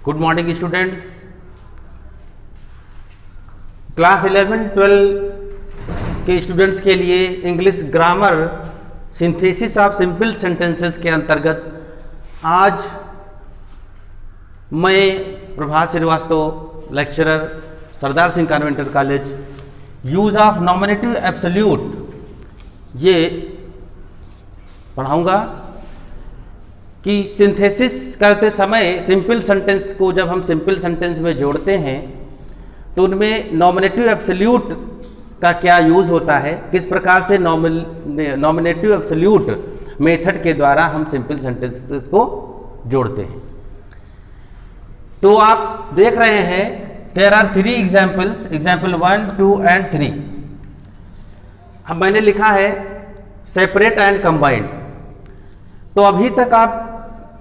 Good morning students. Class 11-12 के students के लिए English grammar synthesis of simple sentences के अंतर्गत आज मैं Prabhat Srivastava lecturer Sardar Singh convent college use of nominative absolute ये पढ़ाऊंगा कि सिंथेसिस करते समय सिंपल सेंटेंस को जब हम सिंपल सेंटेंस में जोड़ते हैं तो उनमें नॉमिनेटिव एब्सोल्यूट का क्या यूज होता है, किस प्रकार से नॉमिनेटिव एब्सोल्यूट मेथड के द्वारा हम सिंपल सेंटेंसेस को जोड़ते हैं। तो आप देख रहे हैं there are 3 examples, example 1, 2 and 3। अब मैंने लिखा है सेपरेट एंड कंबाइंड। तो अभी तक आप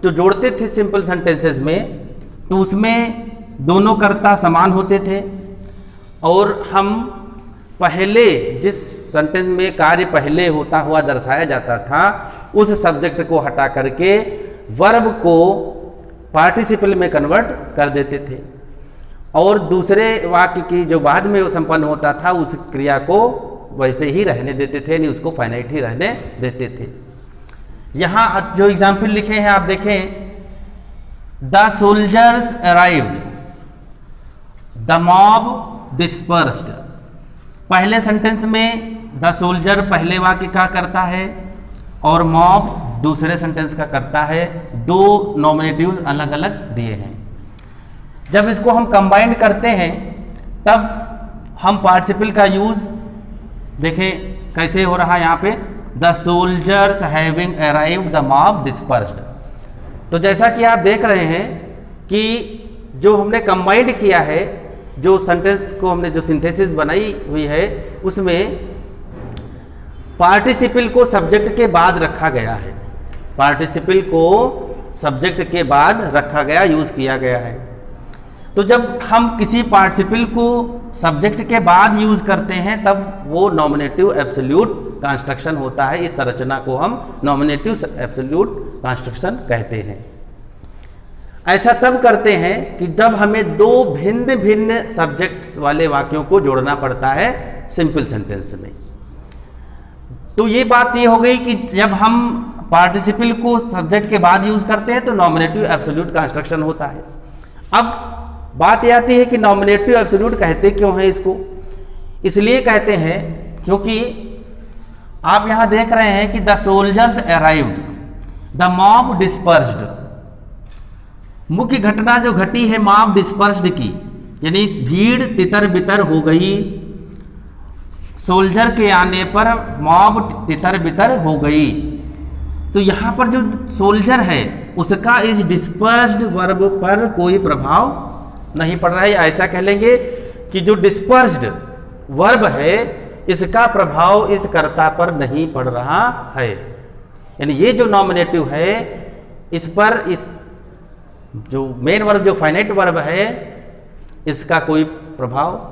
जो जोड़ते थे सिंपल सेंटेंसेस में तो उसमें दोनों कर्ता समान होते थे और हम पहले जिस सेंटेंस में कार्य पहले होता हुआ दर्शाया जाता था उस सब्जेक्ट को हटा करके वर्ब को पार्टिसिपल में कन्वर्ट कर देते थे और दूसरे वाक्य की जो बाद में संपन्न होता था उस क्रिया को वैसे ही रहने देते थे, यानी उसको फाइनाइट ही रहने देते थे। यहां जो एग्जाम्पल लिखे हैं आप देखें, the soldiers arrived, the mob dispersed. पहले सेंटेंस में द सोल्जर पहले वाक्य का करता है और मॉब दूसरे सेंटेंस का करता है। दो नॉमिनेटिव्स अलग अलग दिए हैं। जब इसको हम कंबाइंड करते हैं तब हम पार्टिसिपल का यूज देखें कैसे हो रहा है। यहां पे the soldiers having arrived the mob dispersed. तो जैसा कि आप देख रहे हैं कि जो हमने कंबाइंड किया है, जो सेंटेंस को हमने जो सिंथेसिस बनाई हुई है उसमें पार्टिसिपल को सब्जेक्ट के बाद रखा गया है, पार्टिसिपल को सब्जेक्ट के बाद रखा गया, यूज किया गया है। तो जब हम किसी पार्टिसिपल को सब्जेक्ट के बाद यूज करते हैं तब वो नॉमिनेटिव एब्सोल्यूट कंस्ट्रक्शन होता है। इस संरचना को हम नॉमिनेटिव एब्सोल्यूट कंस्ट्रक्शन कहते हैं। ऐसा तब करते हैं कि जब हमें दो भिन्न भिन्न सब्जेक्ट वाले वाक्यों को जोड़ना पड़ता है सिंपल सेंटेंस में। तो ये बात ये हो गई कि जब हम पार्टिसिपल को सब्जेक्ट के बाद यूज करते हैं तो नॉमिनेटिव एब्सोल्यूट कंस्ट्रक्शन होता है। अब बात यह आती है कि नॉमिनेटिव एब्सोल्यूट कहते क्यों हैं इसको? इसलिए कहते हैं क्योंकि आप यहां देख रहे हैं कि the soldiers arrived, the mob dispersed. मुख्य घटना जो घटी है मॉब डिस्पर्स्ड की, यानी भीड़ तितर बितर हो गई। सोल्जर के आने पर मॉब तितर बितर हो गई। तो यहां पर जो सोल्जर है उसका इस डिस्पर्स्ड वर्ब पर कोई प्रभाव नहीं पड़ रहा है। ऐसा कह लेंगे कि जो डिस्पर्स्ड वर्ब है इसका प्रभाव इस कर्ता पर नहीं पड़ रहा है, यानी ये जो नॉमिनेटिव है इस पर, इस जो मेन वर्ब जो फाइनाइट वर्ब है इसका कोई प्रभाव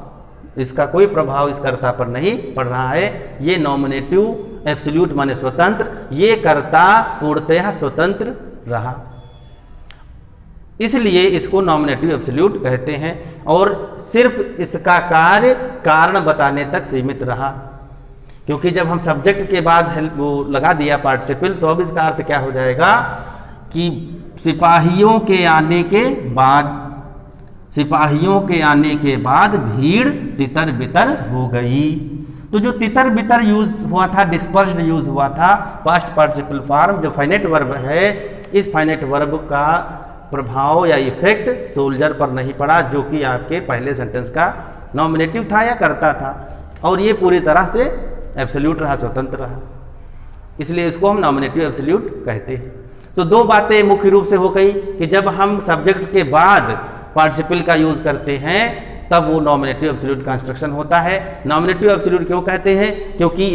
इस कर्ता पर नहीं पड़ रहा है। ये नॉमिनेटिव एब्सोल्यूट माने स्वतंत्र, ये कर्ता पूर्णतः स्वतंत्र रहा, इसलिए इसको नॉमिनेटिव एब्सोल्यूट कहते हैं। और सिर्फ इसका कार्य कारण बताने तक सीमित रहा, क्योंकि जब हम सब्जेक्ट के बाद वो लगा दिया पार्टिसिपल तो अब इसका अर्थ क्या हो जाएगा कि सिपाहियों के आने के बाद भीड़ तितर बितर हो गई। तो जो तितर बितर यूज हुआ था, डिस्पर्स्ड यूज हुआ था, पास्ट पार्टिसिपल फॉर्म जो फाइनाइट वर्ब है, इस फाइनाइट वर्ब का प्रभाव या इफेक्ट सोल्जर पर नहीं पड़ा, जो कि आपके पहले सेंटेंस का नॉमिनेटिव था या कर्ता था, और ये पूरी तरह से एब्सोल्यूट रहा, स्वतंत्र रहा। इसलिए इसको हम नॉमिनेटिव एब्सोल्यूट कहते हैं। तो दो बातें मुख्य रूप से हो गई कि जब हम सब्जेक्ट के बाद पार्टिसिपल का यूज करते हैं तब वो नॉमिनेटिव एब्सोल्यूट कंस्ट्रक्शन होता है। नॉमिनेटिव एब्सोल्यूट क्यों कहते हैं? क्योंकि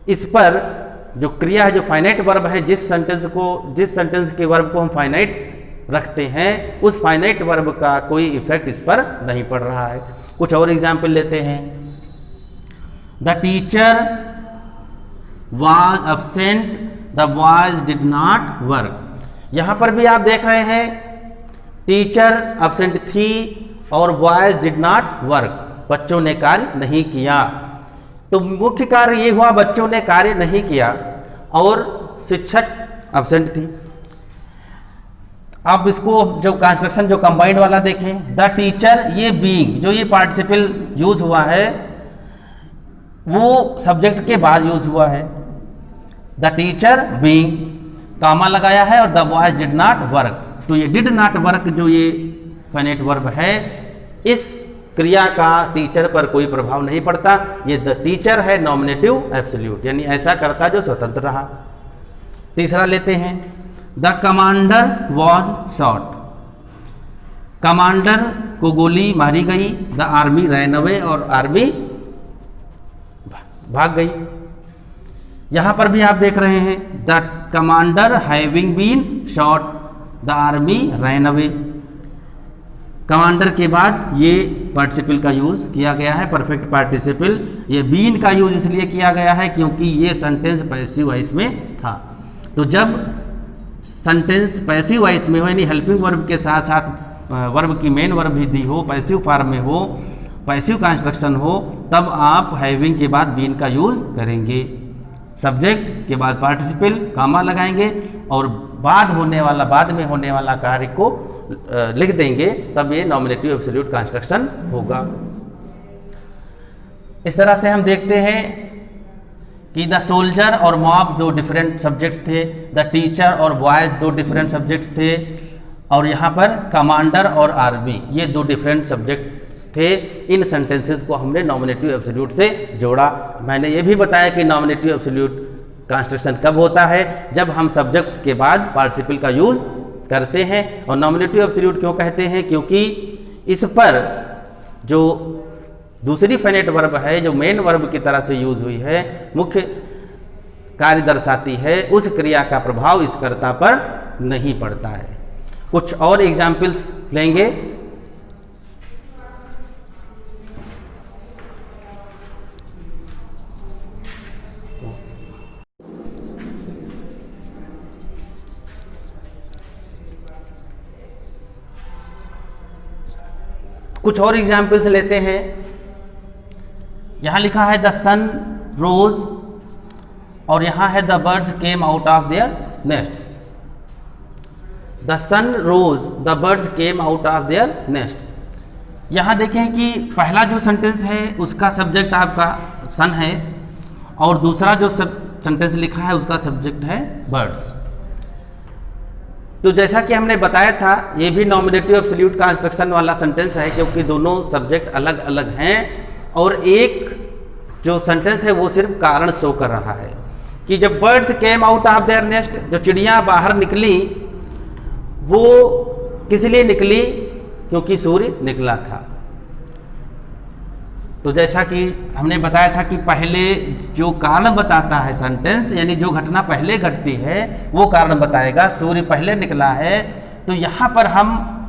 इस पर जो क्रिया है, जो फाइनाइट वर्ब है, जिस सेंटेंस के वर्ब को हम फाइनाइट रखते हैं उस फाइनाइट वर्ब का कोई इफेक्ट इस पर नहीं पड़ रहा है। कुछ और एग्जाम्पल लेते हैं। The teacher was absent, the boys did not work. यहां पर भी आप देख रहे हैं टीचर absent थी और बॉयज डिड नॉट वर्क, बच्चों ने कार्य नहीं किया। तो मुख्य कार्य ये हुआ बच्चों ने कार्य नहीं किया और शिक्षक absent थी। अब इसको जो कंस्ट्रक्शन जो कंबाइंड वाला देखें, द टीचर, ये बीइंग जो ये पार्टिसिपल यूज हुआ है वो सब्जेक्ट के बाद यूज हुआ है। द टीचर बीइंग कामा लगाया है और the boys did not work. तो ये डिड नॉट वर्क जो ये फाइनाइट वर्ब है, इस क्रिया का टीचर पर कोई प्रभाव नहीं पड़ता। ये द टीचर है नॉमिनेटिव एब्सोल्यूट, यानी ऐसा करता जो स्वतंत्र रहा। तीसरा लेते हैं, the commander was shot, commander को गोली मारी गई। द आर्मी रैन अवे, और आर्मी भाग गई। यहां पर भी आप देख रहे हैं, the commander having been shot, the army ran away. Commander के बाद ये पार्टिसिपल का यूज किया गया है, परफेक्ट पार्टिसिपल। ये बीन का यूज इसलिए किया गया है क्योंकि ये सेंटेंस पैसिव वॉइस में था। तो जब सेंटेंस पैसिव वॉइस में हो, यानी हेल्पिंग वर्ब के साथ साथ वर्ब की मेन वर्ब भी दी हो, पैसिव फॉर्म में हो, पैसिव कंस्ट्रक्शन हो, तब आप हैविंग के बाद बीन का यूज करेंगे। सब्जेक्ट के बाद पार्टिसिपल कामा लगाएंगे और बाद में होने वाला कार्य को लिख देंगे, तब ये नॉमिनेटिव एब्सोल्यूट कंस्ट्रक्शन होगा। इस तरह से हम देखते हैं कि द सोल्जर और मॉब दो डिफरेंट सब्जेक्ट्स थे, द टीचर और बॉयज दो डिफरेंट सब्जेक्ट्स थे, और यहाँ पर कमांडर और आर्मी ये दो डिफरेंट सब्जेक्ट्स थे। इन सेंटेंसेस को हमने नॉमिनेटिव एब्सोल्यूट से जोड़ा। मैंने ये भी बताया कि नॉमिनेटिव एब्सोल्यूट कंस्ट्रक्शन कब होता है, जब हम सब्जेक्ट के बाद पार्टिसिपल का यूज करते हैं। और नॉमिनेटिव एब्सोल्यूट क्यों कहते हैं, क्योंकि इस पर जो दूसरी फाइनाइट वर्ब है जो मेन वर्ब की तरह से यूज हुई है, मुख्य कार्य दर्शाती है, उस क्रिया का प्रभाव इस कर्ता पर नहीं पड़ता है। कुछ और एग्जाम्पल्स लेंगे। कुछ और एग्जाम्पल्स लेते हैं। यहां लिखा है द सन रोज, और यहां है the birds came out of their nests. The sun rose, the birds came out of their nests. यहां देखें कि पहला जो सेंटेंस है उसका सब्जेक्ट आपका सन है, और दूसरा जो सेंटेंस लिखा है उसका सब्जेक्ट है बर्ड्स। तो जैसा कि हमने बताया था, ये भी नॉमिनेटिव एब्सोल्यूट कंस्ट्रक्शन वाला सेंटेंस है, क्योंकि दोनों सब्जेक्ट अलग अलग हैं, और एक जो सेंटेंस है वो सिर्फ कारण शो कर रहा है कि जब birds came out of there nest, जो चिड़िया बाहर निकली, वो किस लिए निकली, क्योंकि सूर्य निकला था। तो जैसा कि हमने बताया था कि पहले जो कारण बताता है सेंटेंस, यानी जो घटना पहले घटती है वो कारण बताएगा। सूर्य पहले निकला है, तो यहां पर हम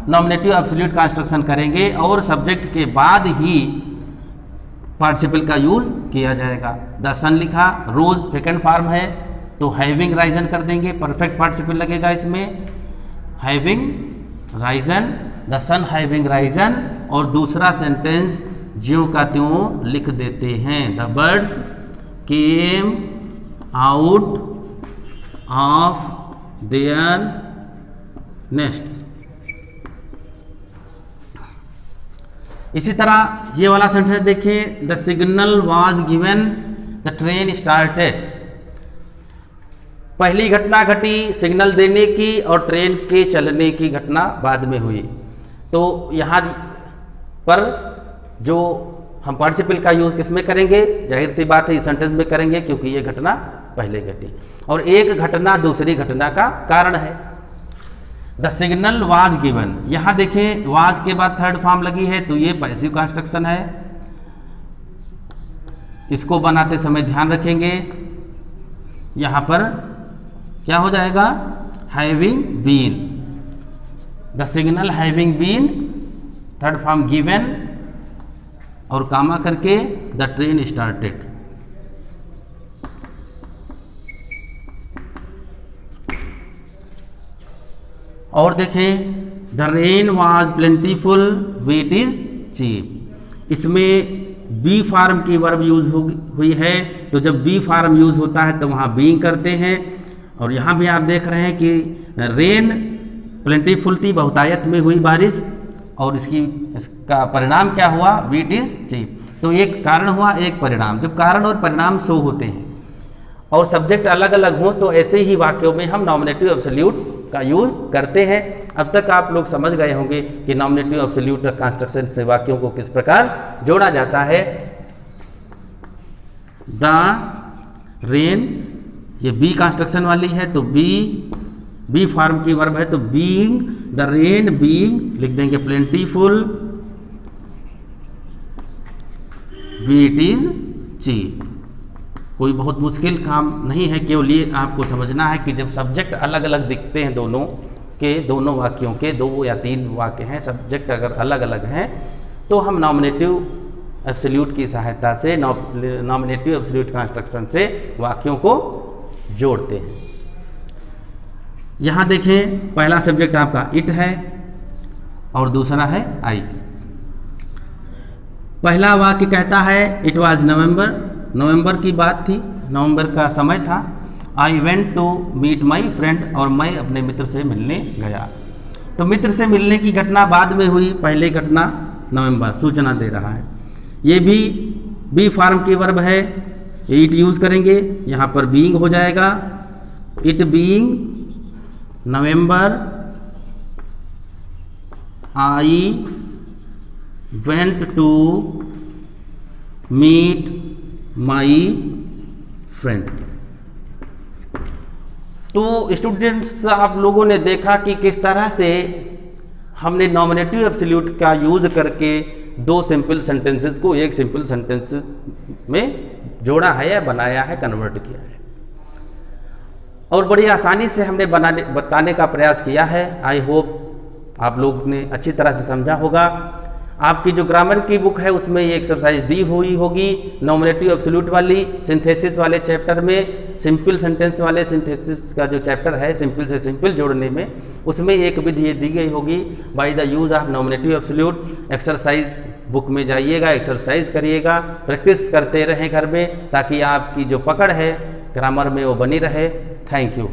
नॉमिनेटिव एब्सोल्यूट कंस्ट्रक्शन करेंगे और सब्जेक्ट के बाद ही पार्टिसिपल का यूज किया जाएगा। द सन लिखा, रोज सेकंड फॉर्म है, तो हैविंग राइजन कर देंगे, परफेक्ट पार्टिसिपल लगेगा इसमें, having risen, the sun having risen. और दूसरा सेंटेंस ज्यों का त्यों लिख देते हैं, the birds came out of their nests. इसी तरह ये वाला सेंटेंस देखिए, the signal was given, the train started. पहली घटना घटी सिग्नल देने की और ट्रेन के चलने की घटना बाद में हुई। तो यहां पर जो हम पार्टिसिपल का यूज किसमें करेंगे, जाहिर सी बात है इस सेंटेंस में करेंगे, क्योंकि ये घटना पहले घटी और एक घटना दूसरी घटना का कारण है। द सिग्नल वाज गिवन, यहां देखें वाज के बाद थर्ड फॉर्म लगी है, तो ये पैसिव कंस्ट्रक्शन है। इसको बनाते समय ध्यान रखेंगे, यहां पर क्या हो जाएगा, having been, the signal having been, third form given और कामा करके द ट्रेन स्टार्टेड। और देखें the rain was plentiful wheat is cheap. इसमें बी फार्म की वर्ब यूज हुई है, तो जब बी फार्म यूज होता है तो वहां बीइंग करते हैं। और यहां भी आप देख रहे हैं कि रेन प्लेंटीफुल थी, बहुतायत में हुई बारिश, और इसका परिणाम क्या हुआ, वीट इज चीप। तो एक कारण हुआ, एक परिणाम। जब कारण और परिणाम शो होते हैं और सब्जेक्ट अलग अलग हो तो ऐसे ही वाक्यों में हम नॉमिनेटिव एब्सोल्यूट का यूज करते हैं। अब तक आप लोग समझ गए होंगे कि नॉमिनेटिव एब्सोल्यूट कंस्ट्रक्शन से वाक्यों को किस प्रकार जोड़ा जाता है। द रेन, ये बी कंस्ट्रक्शन वाली है, तो बी फार्म की वर्ब है, तो बीइंग, द रेन बीइंग लिख देंगे प्लेंटीफुल वीट इज चीप। कोई बहुत मुश्किल काम नहीं है, केवल ये आपको समझना है कि जब सब्जेक्ट अलग अलग दिखते हैं दोनों के, दोनों वाक्यों के 2 या 3 वाक्य हैं, सब्जेक्ट अगर अलग अलग हैं तो हम नॉमिनेटिव एब्सोल्यूट की सहायता से, नॉमिनेटिव एब्सोल्यूट कंस्ट्रक्शन से वाक्यों को जोड़ते हैं। यहां देखें, पहला सब्जेक्ट आपका इट है और दूसरा है आई। पहला वाक्य कहता है इट वॉज नवंबर, नवंबर की बात थी, नवंबर का समय था। I went to meet my friend, और मैं अपने मित्र से मिलने गया। तो मित्र से मिलने की घटना बाद में हुई, पहले घटना नवंबर, सूचना दे रहा है। ये भी बी फार्म की वर्ब है, इट यूज करेंगे, यहां पर बीइंग हो जाएगा। It being November I went to meet my friend. तो स्टूडेंट्स, आप लोगों ने देखा कि किस तरह से हमने नॉमिनेटिव एब्सोल्यूट का यूज करके 2 सिंपल सेंटेंसेस को एक सिंपल सेंटेंस में जोड़ा है या बनाया है, कन्वर्ट किया है, और बड़ी आसानी से हमने बताने का प्रयास किया है। आई होप आप लोग ने अच्छी तरह से समझा होगा। आपकी जो ग्रामर की बुक है उसमें ये एक्सरसाइज दी हुई होगी, नॉमिनेटिव एब्सोल्यूट वाली, सिंथेसिस वाले चैप्टर में, सिंपल सेंटेंस वाले सिंथेसिस का जो चैप्टर है सिंपल से सिंपल जोड़ने में, उसमें एक विधि ये दी गई होगी, by the use of nominative absolute. Exercise book में जाइएगा, एक्सरसाइज करिएगा, प्रैक्टिस करते रहें घर में, ताकि आपकी जो पकड़ है ग्रामर में वो बनी रहे। Thank you.